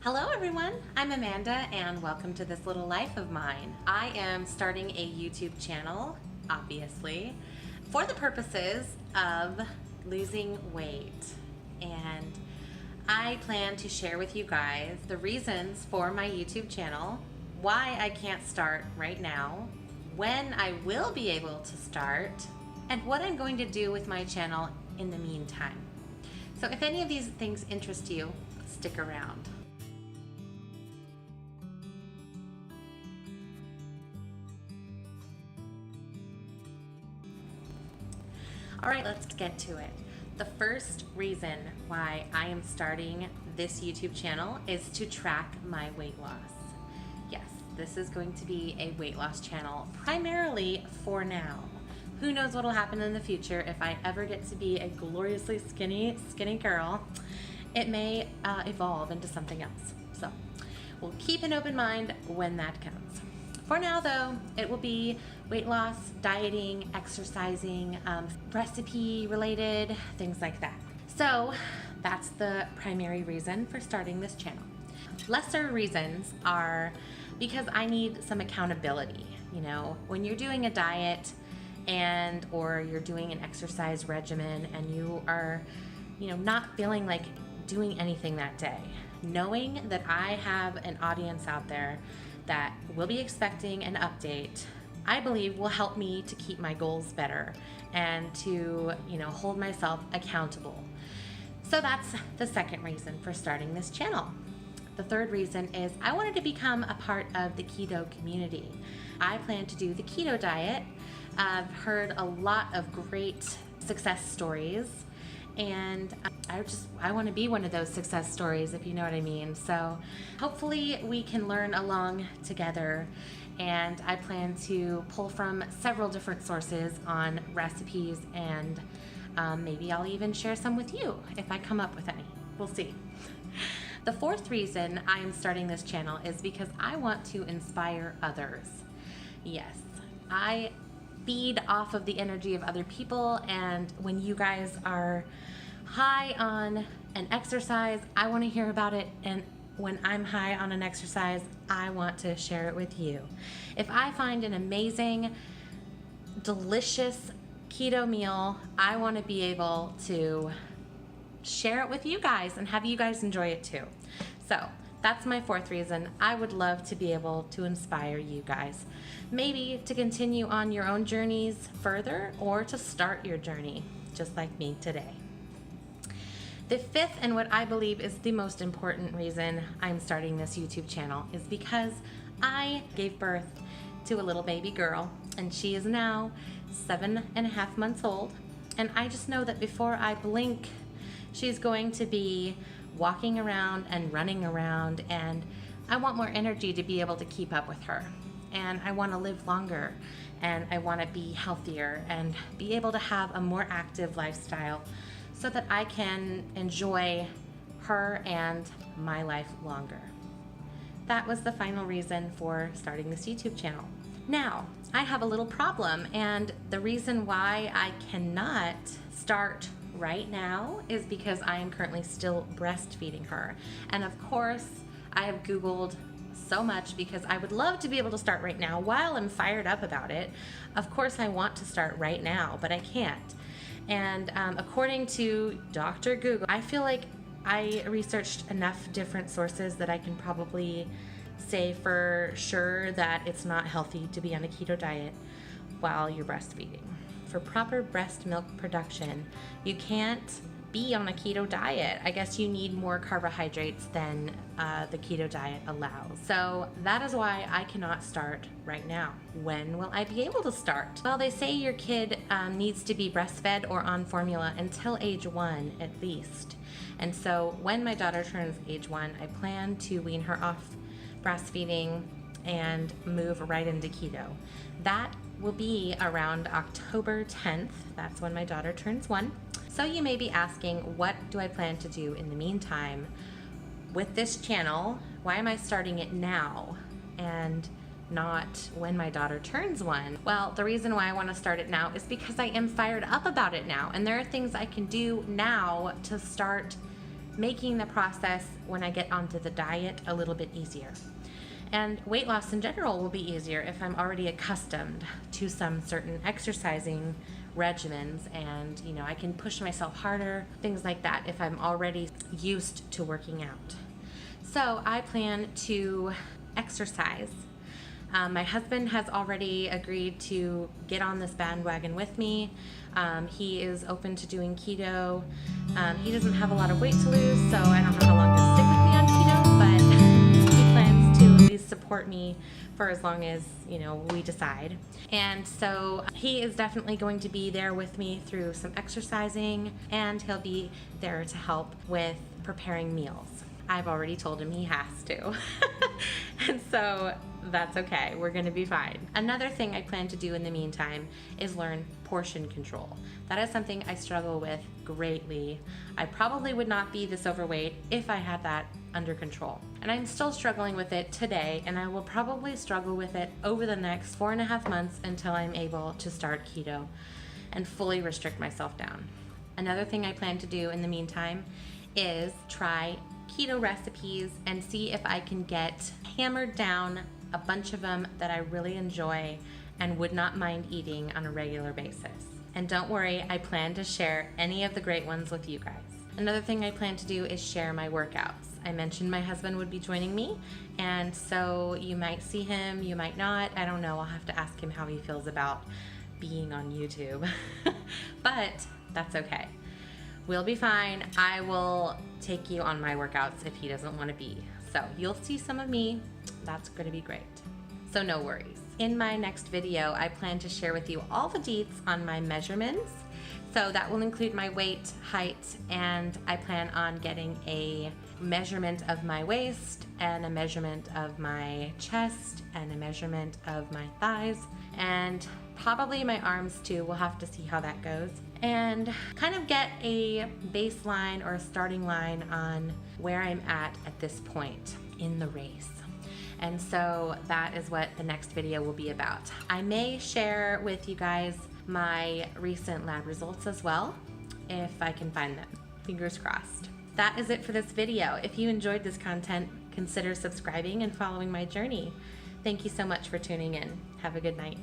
Hello everyone, I'm Amanda and welcome to this little life of mine. I am starting a YouTube channel, obviously, for the purposes of losing weight. And I plan to share with you guys the reasons for my YouTube channel, why I can't start right now, when I will be able to start, and what I'm going to do with my channel in the meantime. So if any of these things interest you, stick around. All right, let's get to it. The first reason why I am starting this YouTube channel is to track my weight loss. Yes, this is going to be a weight loss channel primarily for now. Who knows what will happen in the future if I ever get to be a gloriously skinny girl. It may evolve into something else. So we'll keep an open mind when that comes. For now though, it will be weight loss, dieting, exercising, recipe related, things like that. So that's the primary reason for starting this channel. Lesser reasons are because I need some accountability. You know, when you're doing a diet or you're doing an exercise regimen and you are, not feeling like doing anything that day, knowing that I have an audience out there that will be expecting an update, I believe will help me to keep my goals better and to, hold myself accountable. So that's the second reason for starting this channel. The third reason is I wanted to become a part of the keto community. I plan to do the keto diet. I've heard a lot of great success stories, and I want to be one of those success stories, if you know what I mean. So hopefully we can learn along together, and I plan to pull from several different sources on recipes, and maybe I'll even share some with you if I come up with any. We'll see. The fourth reason I am starting this channel is because I want to inspire others. Yes, I feed off of the energy of other people, and when you guys are high on an exercise, I want to hear about it, and when I'm high on an exercise, I want to share it with you. If I find an amazing, delicious keto meal, I want to be able to share it with you guys and have you guys enjoy it too. So that's my fourth reason. I would love to be able to inspire you guys, maybe to continue on your own journeys further or to start your journey just like me today. The fifth, and what I believe is the most important reason I'm starting this YouTube channel, is because I gave birth to a little baby girl, and she is now 7.5 months old, and I just know that before I blink, she's going to be walking around and running around, and I want more energy to be able to keep up with her, and I want to live longer, and I want to be healthier and be able to have a more active lifestyle so that I can enjoy her and my life longer. That was the final reason for starting this YouTube channel. Now, I have a little problem, and the reason why I cannot start right now is because I am currently still breastfeeding her. And of course, I have Googled so much because I would love to be able to start right now while I'm fired up about it. Of course, I want to start right now, but I can't. And according to Dr. Google, I feel like I researched enough different sources that I can probably say for sure that it's not healthy to be on a keto diet while you're breastfeeding. For proper breast milk production, you can't be on a keto diet. I guess you need more carbohydrates than the keto diet allows. So that is why I cannot start right now. When will I be able to start? Well, they say your kid needs to be breastfed or on formula until age 1 at least. And so when my daughter turns age 1, I plan to wean her off breastfeeding and move right into keto. That will be around October 10th. That's when my daughter turns 1. So you may be asking, what do I plan to do in the meantime with this channel? Why am I starting it now and not when my daughter turns 1? Well, the reason why I want to start it now is because I am fired up about it now, and there are things I can do now to start making the process when I get onto the diet a little bit easier. And weight loss in general will be easier if I'm already accustomed to some certain exercising regimens, and I can push myself harder, things like that, if I'm already used to working out. So I plan to exercise. My husband has already agreed to get on this bandwagon with me. He is open to doing keto. He doesn't have a lot of weight to lose, so I don't know how long he'll stick with me on keto, but he plans to at least support me for as long as we decide. And so he is definitely going to be there with me through some exercising, and he'll be there to help with preparing meals. I've already told him he has to. And so that's okay. We're going to be fine. Another thing I plan to do in the meantime is learn portion control. That is something I struggle with greatly. I probably would not be this overweight if I had that under control. And I'm still struggling with it today, and I will probably struggle with it over the next 4.5 months until I'm able to start keto and fully restrict myself down. Another thing I plan to do in the meantime is try keto recipes and see if I can get hammered down a bunch of them that I really enjoy and would not mind eating on a regular basis. And don't worry, I plan to share any of the great ones with you guys. Another thing I plan to do is share my workouts. I mentioned my husband would be joining me, and so you might see him, you might not. I don't know, I'll have to ask him how he feels about being on YouTube. But that's okay. We'll be fine. I will take you on my workouts if he doesn't want to be. So you'll see some of me. That's going to be great. So no worries. In my next video, I plan to share with you all the deets on my measurements. So that will include my weight, height, and I plan on getting a measurement of my waist and a measurement of my chest and a measurement of my thighs and probably my arms too. We'll have to see how that goes, and kind of get a baseline or a starting line on where I'm at this point in the race. And so that is what the next video will be about. I may share with you guys my recent lab results as well, if I can find them. Fingers crossed. That is it for this video. If you enjoyed this content, consider subscribing and following my journey. Thank you so much for tuning in. Have a good night.